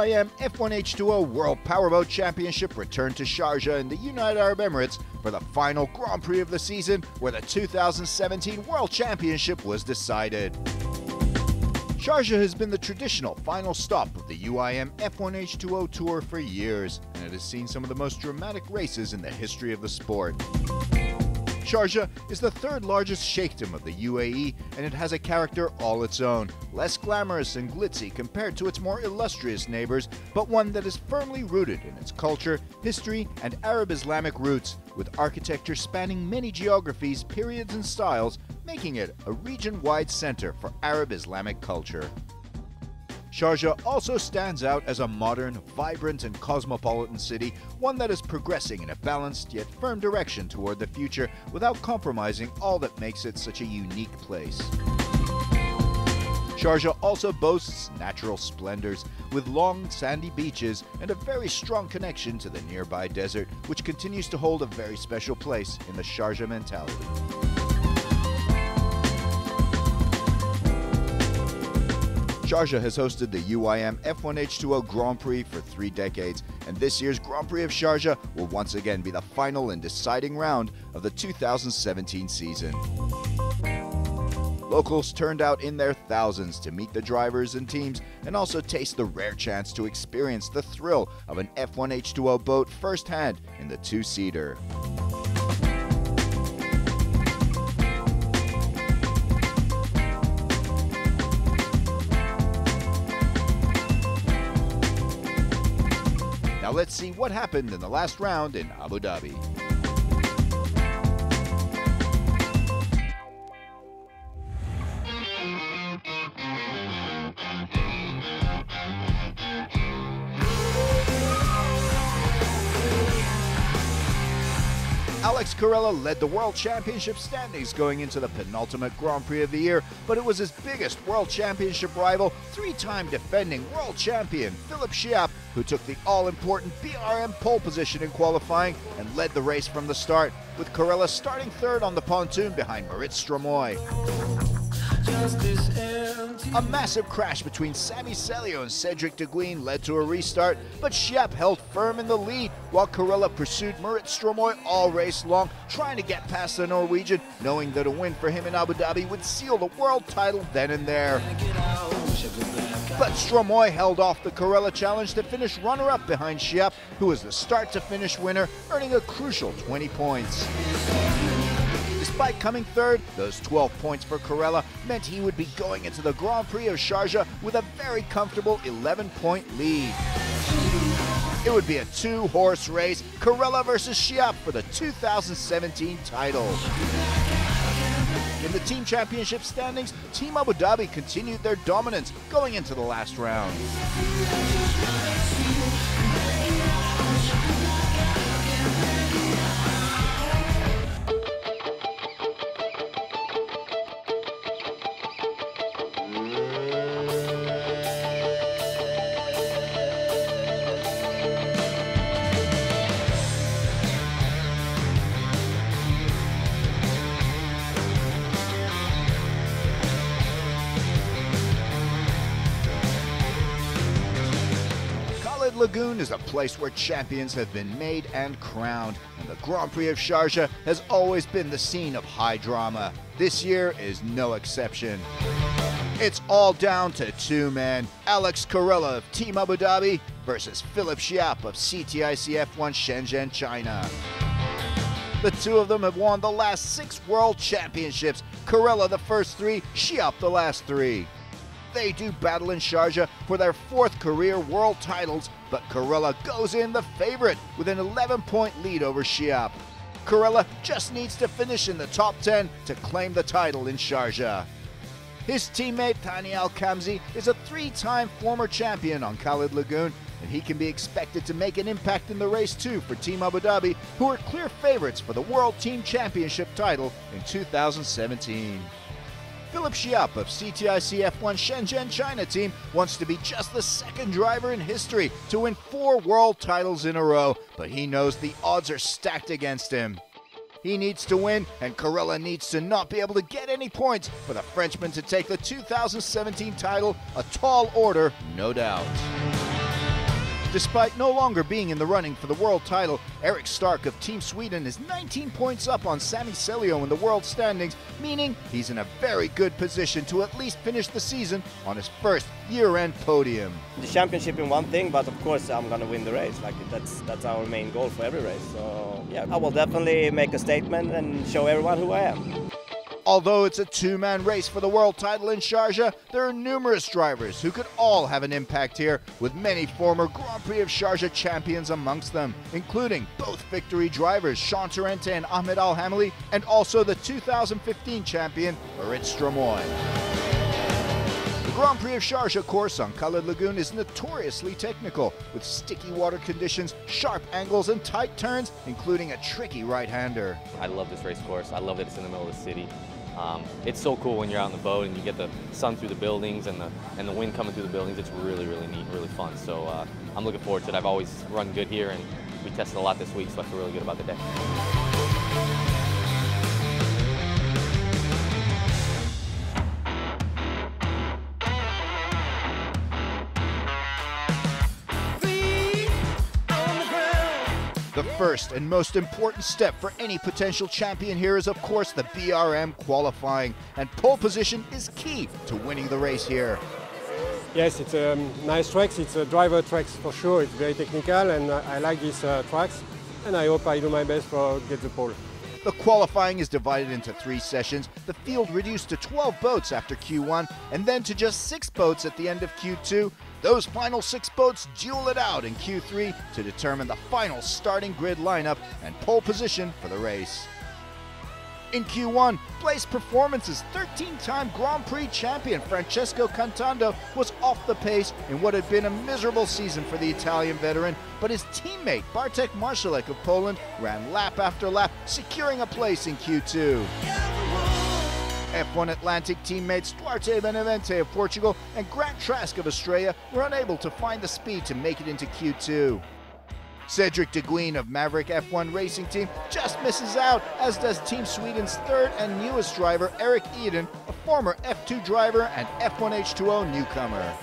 UIM F1H2O World Powerboat Championship returned to Sharjah in the United Arab Emirates for the final Grand Prix of the season, where the 2017 World Championship was decided. Sharjah has been the traditional final stop of the UIM F1H2O Tour for years, and it has seen some of the most dramatic races in the history of the sport. Sharjah is the third largest sheikhdom of the UAE, and it has a character all its own, less glamorous and glitzy compared to its more illustrious neighbors, but one that is firmly rooted in its culture, history, and Arab-Islamic roots, with architecture spanning many geographies, periods, and styles, making it a region-wide center for Arab-Islamic culture. Sharjah also stands out as a modern, vibrant, and cosmopolitan city, one that is progressing in a balanced yet firm direction toward the future without compromising all that makes it such a unique place. Sharjah also boasts natural splendors, with long, sandy beaches and a very strong connection to the nearby desert, which continues to hold a very special place in the Sharjah mentality. Sharjah has hosted the UIM F1H2O Grand Prix for 3 decades, and this year's Grand Prix of Sharjah will once again be the final and deciding round of the 2017 season. Locals turned out in their thousands to meet the drivers and teams and also taste the rare chance to experience the thrill of an F1H2O boat firsthand in the 2-seater. Now let's see what happened in the last round in Abu Dhabi. Alex Carrella led the World Championship standings going into the penultimate Grand Prix of the year, but it was his biggest World Championship rival, 3-time defending World Champion Philipp Schiap, who took the all-important BRM pole position in qualifying and led the race from the start, with Carrella starting third on the pontoon behind Moritz Stromoy. A massive crash between Sami Celio and Cedric Deguine led to a restart, but Schiap held firm in the lead while Carrella pursued Moritz Stromoy all race long, trying to get past the Norwegian, knowing that a win for him in Abu Dhabi would seal the world title then and there. But Stromoy held off the Carrella challenge to finish runner-up behind Schiap, who was the start-to-finish winner, earning a crucial 20 points. Despite coming third, those 12 points for Carrella meant he would be going into the Grand Prix of Sharjah with a very comfortable 11-point lead. It would be a 2-horse race, Carrella versus Schiap for the 2017 title. In the team championship standings, Team Abu Dhabi continued their dominance going into the last round. Lagoon is a place where champions have been made and crowned, and the Grand Prix of Sharjah has always been the scene of high drama. This year is no exception. It's all down to 2 men, Alex Carrella of Team Abu Dhabi versus Philipp Schiap of CTIC F1 Shenzhen, China. The two of them have won the last 6 World Championships, Carrella the first 3, Schiap the last 3. They do battle in Sharjah for their 4th career world titles, but Carrella goes in the favorite with an 11-point lead over Schiap. Carrella just needs to finish in the top 10 to claim the title in Sharjah. His teammate Thani Al-Kamzi is a 3-time former champion on Khalid Lagoon, and he can be expected to make an impact in the race too for Team Abu Dhabi, who are clear favorites for the World Team Championship title in 2017. Philipp Schiap of CTIC F1 Shenzhen China team wants to be just the 2nd driver in history to win 4 world titles in a row, but he knows the odds are stacked against him. He needs to win, and Carrella needs to not be able to get any points for the Frenchman to take the 2017 title, a tall order, no doubt. Despite no longer being in the running for the world title, Eric Stark of Team Sweden is 19 points up on Sami Celio in the world standings, meaning he's in a very good position to at least finish the season on his first year-end podium. The championship is one thing, but of course I'm going to win the race. Like that's our main goal for every race. So yeah, I will definitely make a statement and show everyone who I am. Although it's a two-man race for the world title in Sharjah, there are numerous drivers who could all have an impact here, with many former Grand Prix of Sharjah champions amongst them, including both victory drivers Sean Torrente and Ahmed Al-Hamli, and also the 2015 champion Marit Stromoy. The Grand Prix of Sharjah course on Khalid Lagoon is notoriously technical, with sticky water conditions, sharp angles and tight turns, including a tricky right-hander. I love this race course. I love that it's in the middle of the city. It's so cool when you're out on the boat and you get the sun through the buildings and the wind coming through the buildings. It's really, really neat, really fun. So I'm looking forward to it. I've always run good here, and we tested a lot this week, so I feel really good about the day. The first and most important step for any potential champion here is, of course, the BRM qualifying, and pole position is key to winning the race here. Yes, it's a nice tracks. It's a driver tracks for sure. It's very technical, and I like these tracks, and I hope I do my best for get the pole. The qualifying is divided into 3 sessions, the field reduced to 12 boats after Q1, and then to just 6 boats at the end of Q2. Those final 6 boats duel it out in Q3 to determine the final starting grid lineup and pole position for the race. In Q1, place performance's 13-time Grand Prix champion Francesco Cantando was off the pace in what had been a miserable season for the Italian veteran, but his teammate Bartek Marszalek of Poland ran lap after lap, securing a place in Q2. F1 Atlantic teammates Duarte Benavente of Portugal and Grant Trask of Australia were unable to find the speed to make it into Q2. Cedric De Guin of Maverick F1 Racing Team just misses out, as does Team Sweden's third and newest driver Eric Eden, a former F2 driver and F1H2O newcomer.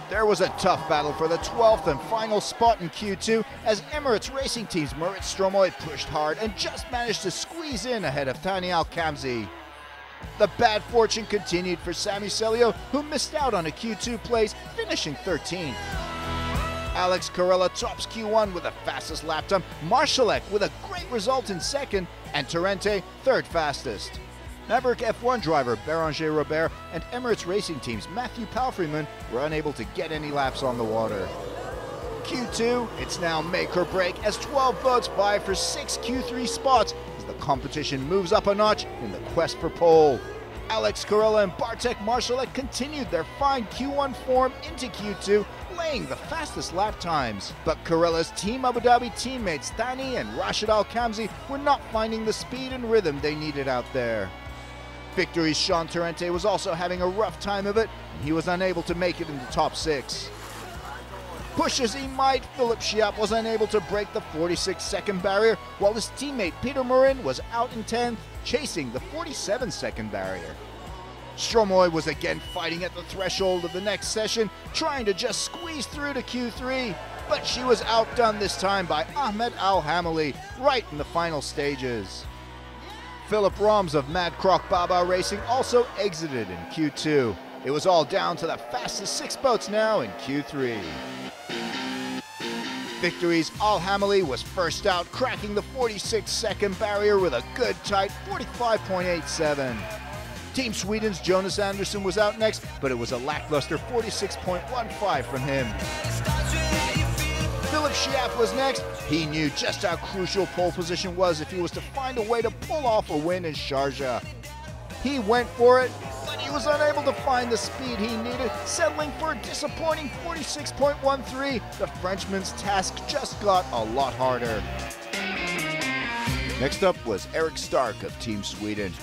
There was a tough battle for the 12th and final spot in Q2 as Emirates Racing Team's Marit Stromoy pushed hard and just managed to squeeze in ahead of Thani Al-Khamzi. The bad fortune continued for Sami Celio, who missed out on a Q2 place, finishing 13th. Alex Carella tops Q1 with the fastest lap time, Marszalek with a great result in second, and Torrente third fastest. Maverick F1 driver Beranger Robert and Emirates Racing Team's Matthew Palfreyman were unable to get any laps on the water. Q2, it's now make or break as 12 boats vie for 6 Q3 spots as the competition moves up a notch in the quest for pole. Alex Carella and Bartek Marszalek continued their fine Q1 form into Q2, laying the fastest lap times. But Carella's Team Abu Dhabi teammates Thani and Rashid Al-Khamzi were not finding the speed and rhythm they needed out there. Victory's Sean Torrente was also having a rough time of it, and he was unable to make it in the top 6. Push as he might, Philip Schiap was unable to break the 46-second barrier, while his teammate Peter Marin was out in 10th, chasing the 47-second barrier. Stromoy was again fighting at the threshold of the next session, trying to just squeeze through to Q3, but she was outdone this time by Ahmed Al-Hamli right in the final stages. Philip Roms of Mad Croc Baba Racing also exited in Q2. It was all down to the fastest 6 boats now in Q3. Victory's Al-Hamli was first out, cracking the 46-second barrier with a good tight 45.87. Team Sweden's Jonas Andersson was out next, but it was a lackluster 46.15 from him. Philip Schiap was next. He knew just how crucial pole position was if he was to find a way to pull off a win in Sharjah. He went for it, but he was unable to find the speed he needed, settling for a disappointing 46.13. The Frenchman's task just got a lot harder. Next up was Eric Stark of Team Sweden.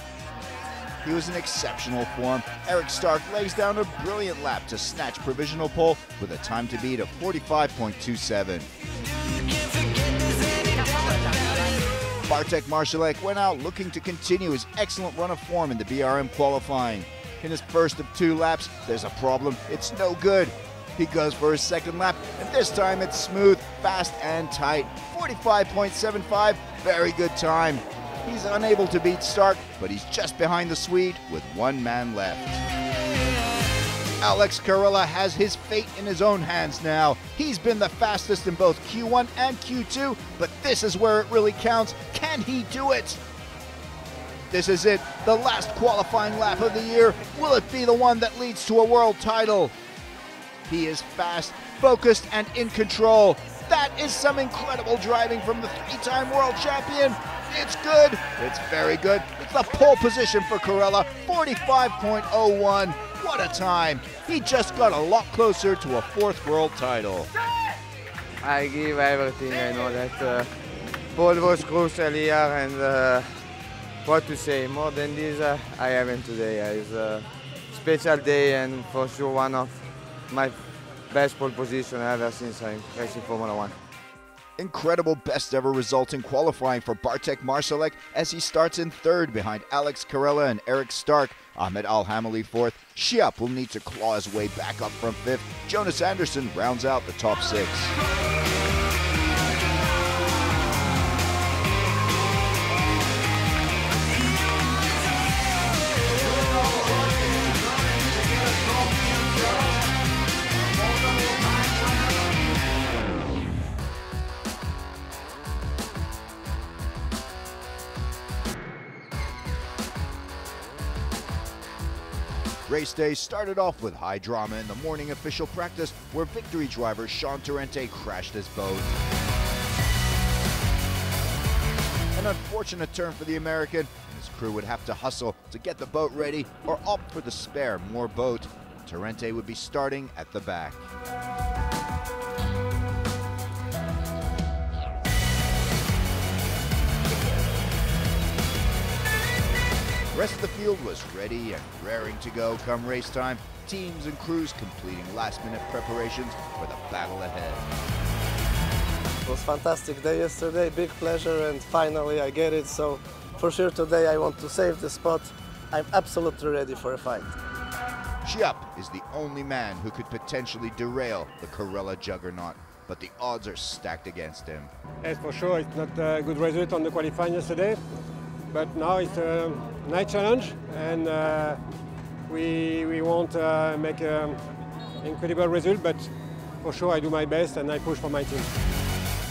He was in exceptional form. Eric Stark lays down a brilliant lap to snatch provisional pole with a time to beat of 45.27. Bartek Marszalek went out looking to continue his excellent run of form in the BRM qualifying. In his first of 2 laps, there's a problem. It's no good. He goes for his second lap, and this time it's smooth, fast, and tight. 45.75, very good time. He's unable to beat Stark, but he's just behind the Swede with one man left. Alex Carella has his fate in his own hands now. He's been the fastest in both Q1 and Q2, but this is where it really counts. Can he do it? This is it, the last qualifying lap of the year. Will it be the one that leads to a world title? He is fast, focused, and in control. That is some incredible driving from the three-time world champion. It's good. It's very good. It's the pole position for Carella, 45.01. What a time. He just got a lot closer to a fourth world title. I give everything. I know that pole was crucial here, and what to say, more than this I haven't today. It's a special day, and for sure one of my best pole position ever since I'm racing Formula 1. Incredible best ever result in qualifying for Bartek Marsalek as he starts in third behind Alex Carella and Eric Stark. Ahmed Al-Hamali fourth. Shiap will need to claw his way back up from fifth. Jonas Anderson rounds out the top six. Race day started off with high drama in the morning official practice where victory driver Sean Torrente crashed his boat. An unfortunate turn for the American, and his crew would have to hustle to get the boat ready or opt for the spare more boat. Torrente would be starting at the back. The rest of the field was ready and raring to go come race time. Teams and crews completing last-minute preparations for the battle ahead. It was a fantastic day yesterday, big pleasure, and finally I get it. So for sure today I want to save the spot. I'm absolutely ready for a fight. Shiap is the only man who could potentially derail the Carella juggernaut, but the odds are stacked against him. Yes, for sure, it's not a good result on the qualifying yesterday, but now it's a nice challenge, and we won't make an incredible result, but for sure I do my best and I push for my team.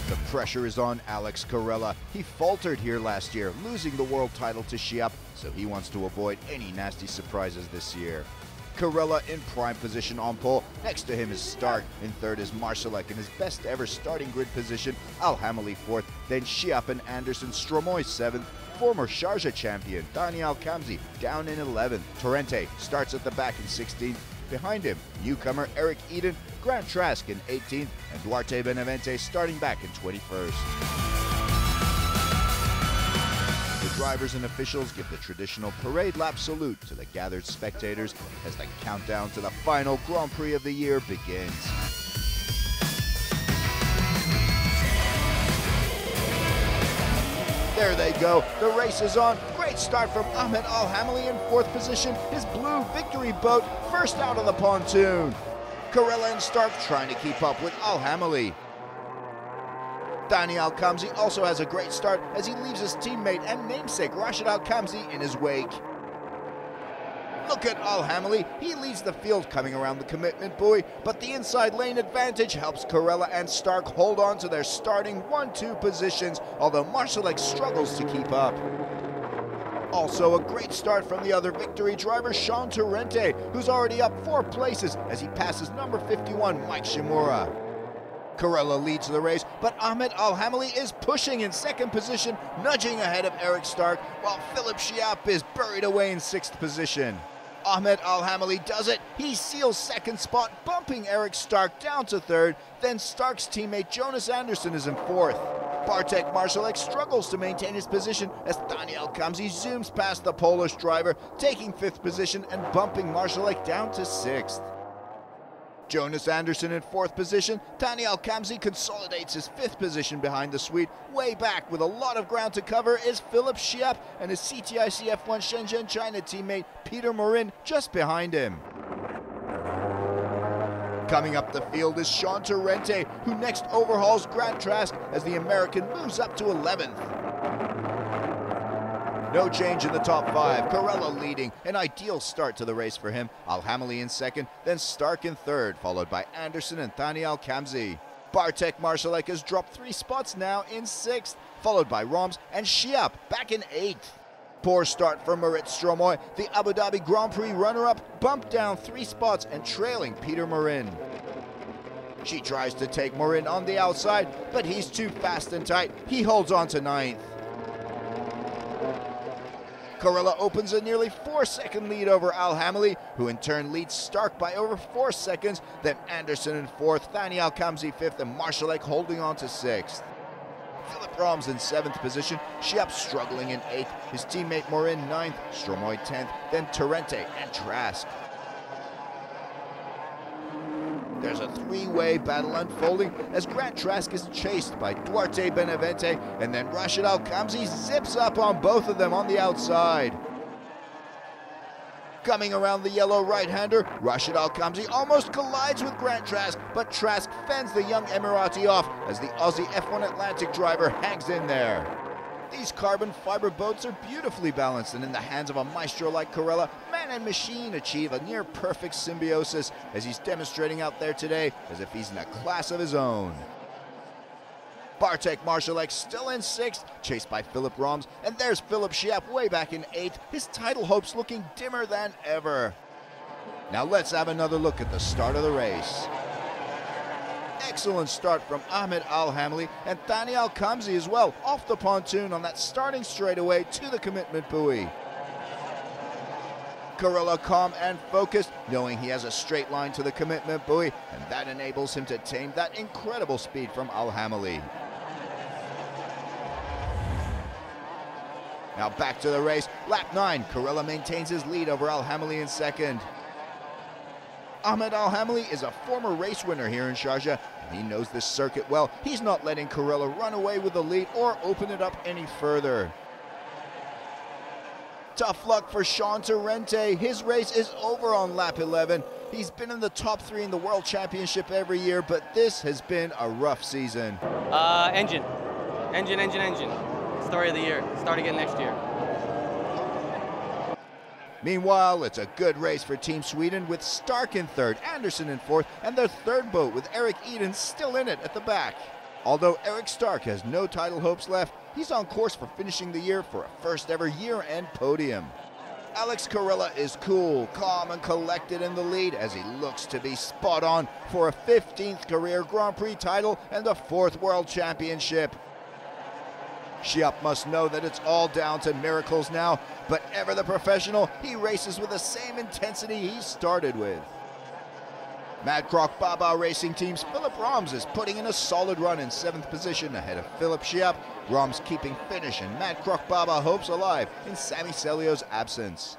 The pressure is on Alex Carella. He faltered here last year, losing the world title to Shiap, so he wants to avoid any nasty surprises this year. Carella in prime position on pole. Next to him is Stark. In third is Marsalek in his best ever starting grid position. Al-Hamali fourth. Then Shiap and Anderson. Stromoy seventh. Former Sharjah champion Dani Al-Kamzi down in 11th. Torrente starts at the back in 16th. Behind him, newcomer Eric Eden, Grant Trask in 18th, and Duarte Benavente starting back in 21st. Drivers and officials give the traditional parade lap salute to the gathered spectators as the countdown to the final Grand Prix of the year begins. There they go, the race is on. Great start from Ahmed Al-Hamali in fourth position, his blue victory boat first out of the pontoon. Carella and Stark trying to keep up with Al-Hamali. Dani Al-Kamzi also has a great start as he leaves his teammate and namesake Rashid Al-Kamzi in his wake. Look at Al-Hamali, he leads the field coming around the commitment buoy, but the inside lane advantage helps Carella and Stark hold on to their starting 1-2 positions, although Marsalek struggles to keep up. Also a great start from the other victory driver, Sean Torrente, who's already up 4 places as he passes number 51, Mike Shimura. Carella leads the race, but Ahmed Al-Hamali is pushing in second position, nudging ahead of Eric Stark, while Philip Shiap is buried away in 6th position. Ahmed Al-Hamali does it. He seals second spot, bumping Eric Stark down to 3rd. Then Stark's teammate Jonas Anderson is in 4th. Bartek Marsalek struggles to maintain his position as Dani Al-Kamzi zooms past the Polish driver, taking 5th position and bumping Marsalek down to 6th. Jonas Anderson in 4th position. Dani Al-Kamzi consolidates his 5th position behind the Swede. Way back with a lot of ground to cover is Philip Shiap and his CTIC F1 Shenzhen China teammate Peter Morin just behind him. Coming up the field is Sean Torrente, who next overhauls Grant Trask as the American moves up to 11th. No change in the top 5, Corella leading, an ideal start to the race for him. Al-Hamili in 2nd, then Stark in 3rd, followed by Anderson and Thani Al-Kamzi. Bartek Marszalek has dropped 3 spots now in 6th, followed by Roms and Shiap back in 8th. Poor start for Marit Stromoy, the Abu Dhabi Grand Prix runner-up, bumped down 3 spots and trailing Peter Marin. She tries to take Marin on the outside, but he's too fast and tight. He holds on to 9th. Corella opens a nearly 4-second lead over Al-Hamili, who in turn leads Stark by over 4 seconds, then Anderson in 4th, Thani Al-Kamzi 5th, and Marszalek holding on to 6th. Philip Roms in 7th position, Shiap struggling in 8th, his teammate Morin 9th, Stromoy 10th, then Torrente and Trask. There's a 3-way battle unfolding as Grant Trask is chased by Duarte Benavente, and then Rashid Al-Kamzi zips up on both of them on the outside. Coming around the yellow right-hander, Rashid Al-Kamzi almost collides with Grant Trask, but Trask fends the young Emirati off as the Aussie F1 Atlantic driver hangs in there. These carbon fiber boats are beautifully balanced, and in the hands of a maestro like Corella, man and machine achieve a near-perfect symbiosis as he's demonstrating out there today as if he's in a class of his own. Bartek Marszalek still in 6th, chased by Philip Roms, and there's Philip Shiap way back in 8th, his title hopes looking dimmer than ever. Now let's have another look at the start of the race. Excellent start from Ahmed Al-Hamili and Thani Al-Kamzi as well, off the pontoon on that starting straightaway to the commitment buoy. Corella calm and focused, knowing he has a straight line to the commitment buoy, and that enables him to tame that incredible speed from Al-Hamili. Now back to the race, lap 9, Corella maintains his lead over Al-Hamili in 2nd. Ahmed Al-Hamili is a former race winner here in Sharjah, and he knows this circuit well. He's not letting Corella run away with the lead or open it up any further. Tough luck for Sean Torrente. His race is over on lap 11. He's been in the top 3 in the World Championship every year, but this has been a rough season. Engine. Story of the year. Start again next year. Meanwhile, it's a good race for Team Sweden with Stark in 3rd, Anderson in 4th, and their 3rd boat with Eric Eden still in it at the back. Although Eric Stark has no title hopes left, he's on course for finishing the year for a first ever year-end podium. Alex Corella is cool, calm, and collected in the lead as he looks to be spot on for a 15th career Grand Prix title and a 4th World Championship. Shiap must know that it's all down to miracles now, but ever the professional, he races with the same intensity he started with. Mad Croc Baba Racing Team's Philip Roms is putting in a solid run in 7th position ahead of Philip Shiap. Roms keeping finish and Mad Croc Baba hopes alive in Sammy Celio's absence.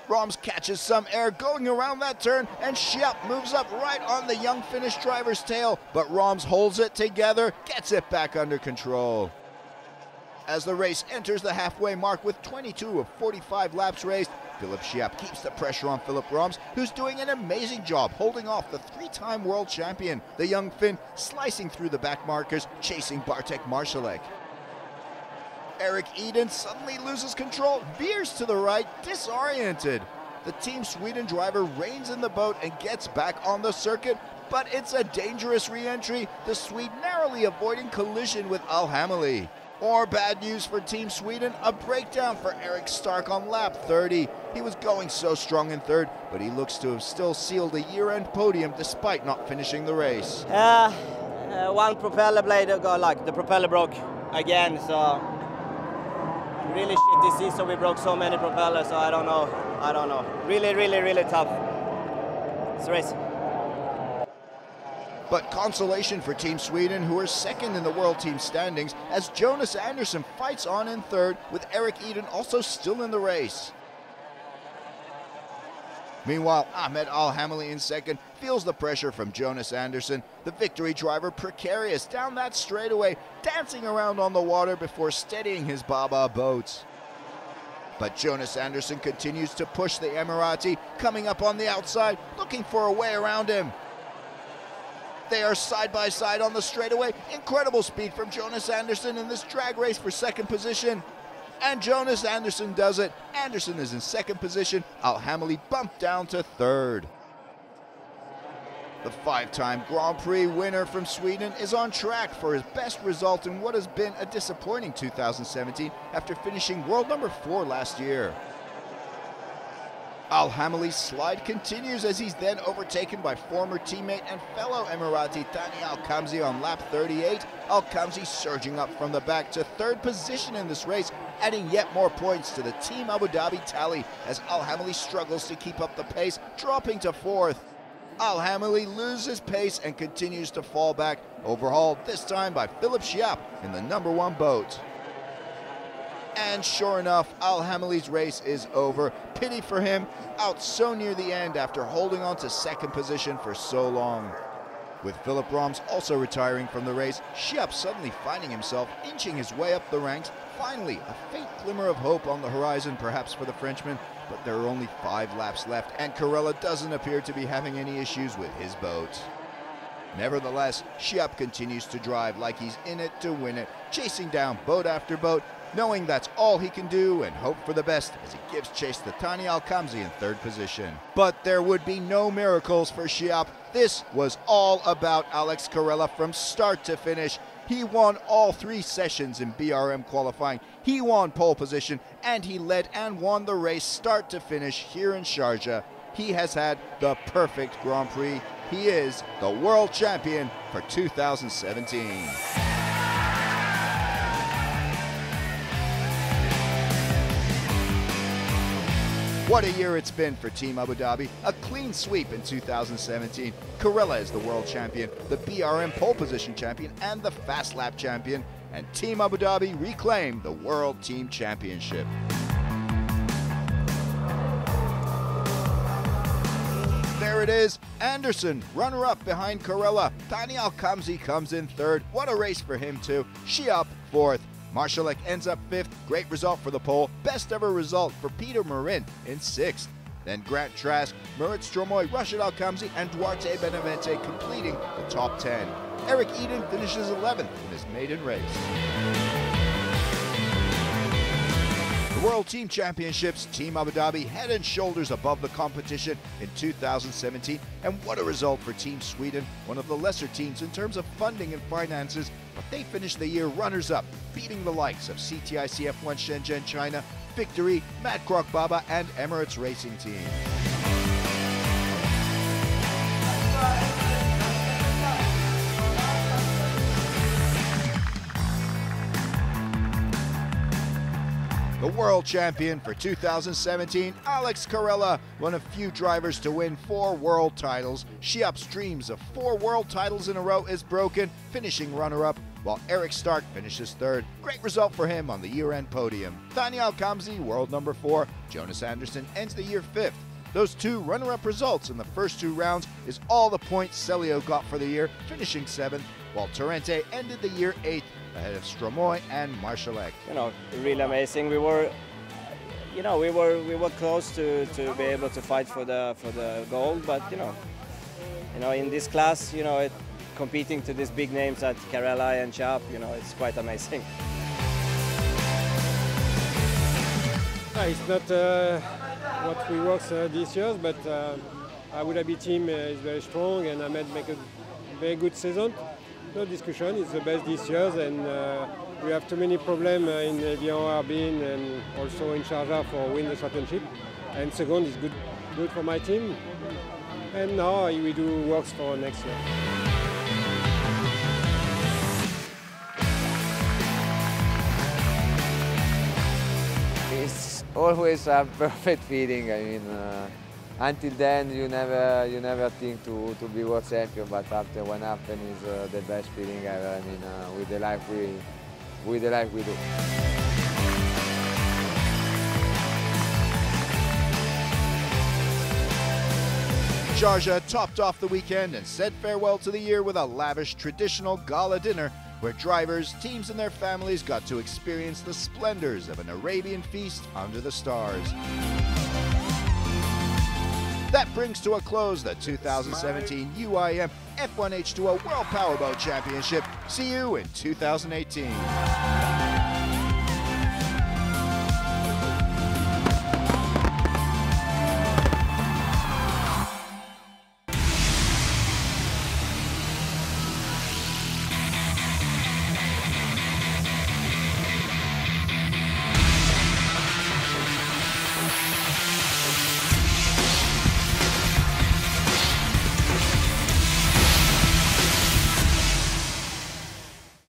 Roms catches some air going around that turn, and Shiap moves up right on the young Finnish driver's tail, but Roms holds it together, gets it back under control. As the race enters the halfway mark with 22 of 45 laps raced, Philip Shiap keeps the pressure on Philip Roms, who's doing an amazing job holding off the 3-time world champion, the young Finn, slicing through the back markers, chasing Bartek Marszalek. Eric Eden suddenly loses control, veers to the right, disoriented. The Team Sweden driver reins in the boat and gets back on the circuit, but it's a dangerous re-entry, the Swede narrowly avoiding collision with Al-Hamili. More bad news for Team Sweden, a breakdown for Eric Stark on lap 30. He was going so strong in 3rd, but he looks to have still sealed a year-end podium despite not finishing the race. One propeller blade got like the propeller broke again, so really shit this season. We broke so many propellers, so I don't know. Really tough. It's a race. But consolation for Team Sweden, who are 2nd in the world team standings, as Jonas Andersson fights on in 3rd, with Eric Eden also still in the race. Meanwhile, Ahmed Al-Hamili in 2nd feels the pressure from Jonas Andersson, the victory driver precarious down that straightaway, dancing around on the water before steadying his Baba boats. But Jonas Andersson continues to push the Emirati, coming up on the outside, looking for a way around him. They are side by side on the straightaway. Incredible speed from Jonas Andersson in this drag race for second position. And Jonas Andersson does it. Andersson is in second position. Al-Hamali bumped down to third. The five-time Grand Prix winner from Sweden is on track for his best result in what has been a disappointing 2017 after finishing world number 4 last year. Al-Hamali's slide continues as he's then overtaken by former teammate and fellow Emirati Thani Al-Kamzi on lap 38. Al-Kamzi surging up from the back to third position in this race, adding yet more points to the Team Abu Dhabi tally as Al-Hamali struggles to keep up the pace, dropping to fourth. Al-Hamali loses pace and continues to fall back, overhauled this time by Philipp Schiap in the number 1 boat. And sure enough, Al-Hamali's race is over. Pity for him, out so near the end after holding on to second position for so long. With Philipp Roms also retiring from the race, Schiap suddenly finding himself inching his way up the ranks. Finally, a faint glimmer of hope on the horizon perhaps for the Frenchman, but there are only 5 laps left and Carella doesn't appear to be having any issues with his boat. Nevertheless, Schiap continues to drive like he's in it to win it, chasing down boat after boat, knowing that's all he can do and hope for the best as he gives chase to Thani Al-Kamzi in third position. But there would be no miracles for Schiap. This was all about Alex Carella from start to finish. He won all 3 sessions in BRM qualifying. He won pole position and he led and won the race start to finish here in Sharjah. He has had the perfect Grand Prix. He is the world champion for 2017. What a year it's been for Team Abu Dhabi. A clean sweep in 2017. Carella is the world champion, the BRM pole position champion, and the fast lap champion. And Team Abu Dhabi reclaimed the World Team Championship. There it is. Andersson, runner-up behind Carella. Thani Al-Kamzi comes in third. What a race for him too. Schiap fourth. Marszalek ends up 5th, great result for the pole, best ever result for Peter Marin in 6th. Then Grant Trask, Murat Stromoy, Rashid Al-Kamzi, and Duarte Benavente completing the top 10. Eric Eden finishes 11th in his maiden race. The World Team Championships, Team Abu Dhabi head and shoulders above the competition in 2017, and what a result for Team Sweden, one of the lesser teams in terms of funding and finances, but they finished the year runners-up, beating the likes of CTIC F1 Shenzhen China, Victory, Mad Croc Baba, and Emirates Racing Team. The world champion for 2017, Alex Carella, one of few drivers to win 4 world titles. Schiap's dreams of 4 world titles in a row is broken, finishing runner-up, while Eric Stark finishes 3rd. Great result for him on the year-end podium. Thani Al-Kamzi, world number 4. Jonas Andersson ends the year 5th. Those 2 runner-up results in the first 2 rounds is all the points Celio got for the year, finishing 7th, while Torrente ended the year 8th, ahead of Stromoy and Marszalek. You know, really amazing. We were close to be able to fight for the gold, but you know, in this class, competing to these big names at Carella and Schiap, it's quite amazing. It's not what we worked this year, but Abu Dhabi team is very strong, and Ahmed make a very good season. No discussion, it's the best this year, and we have too many problems in Evian, Harbin, and also in Sharjah for win the championship. And second is good for my team. And now we do works for next year. It's always a perfect feeling. I mean, until then you never think to be world champion, but after when happen is the best feeling ever. I mean, with the life we do. Sharjah topped off the weekend and said farewell to the year with a lavish traditional gala dinner where drivers, teams, and their families got to experience the splendors of an Arabian feast under the stars. That brings to a close the 2017 UIM F1H2O World Powerboat Championship. See you in 2018.